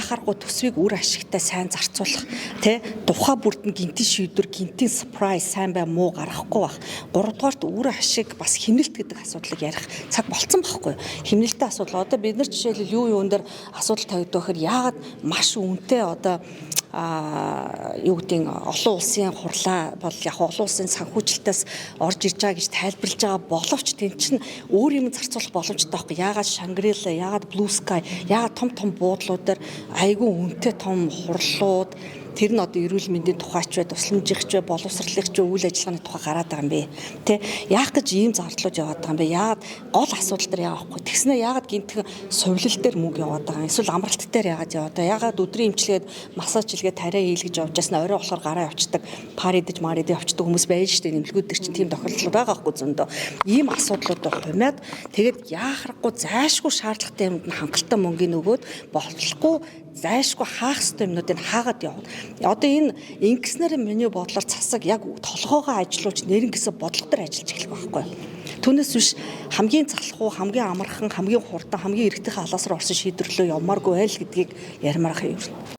яхахгүй төсвийг үр ашигтай сайн зарцуулах тий тухай бүрд нь гинтийн шийдвэр гинтийн surprise сайн бай муу гаргахгүй байх. Гуравдугаарт үр ашиг бас хэмнэлт гэдэг асуудлыг ярих цаг болцсон байхгүй. Хэмнэлттэй асуудал одоо бид нар жишээлбэл юун дээр асуудал тавигдах гэхээр яагаад маш үнэтэй одоо юу гэдэг олон улсын хурлаа бол яг олон улсын санхүүжилтээс орж ирж байгаа гэж тайлбарлаж байгаа боловч тэн чинь өөр юм зарцуулах боломжтой байхгүй. Яагаад Shangri-La, яагаад Blue Sky, яагаад том буудлууд дээр айгүй үнэтэй том хурлууд тэр нь одоо эрүүл мэндийн тухайч бай, тусламжигч бай, боловсролынч бай, үйл ажиллагааны тухай гараад байгаа юм бэ. Тэ яах гэж ийм зардлууд яваад байгаа юм бэ? Яагаад гол асуудал дээр явахгүй? Тэгснэ яагаад гинтхэн сувлал дээр мөнгө яваад байгаа юм? Эсвэл амралт дээр яагаад яваад байгаа? Яагаад өдрийн эмчилгээд массаж хийлгээд тариа хийлгэж явж ясна орой болохоор гараа явцдаг, пар идэж мар идэж явцдаг хүмүүс байж штэ нэмлгүүд төр чинь тийм тохиолдол байгаа байхгүй зөндөө. Ийм асуудлуудыг хумаад тэгээд яахрахгүй зайшгүй шаардлагатай юмд нь хангалттай мөнгөний өгөөд болохгүй зайшгүй хаах ёстой юмнуудыг хаагаад явна. Одоо энэ ингэснээр миний бодлоор засаг яг толгоогоо ажилуулж нэрнгэсээ бодлого дээр ажиллаж эхлэх байхгүй. Түүнээс биш хамгийн залхуу, хамгийн амархан, хамгийн хурдан, хамгийн эрэгтэй халаас руу орсон шийдвэрлэлөө явмааргүй байл гэдгийг ярмаар хаа юу.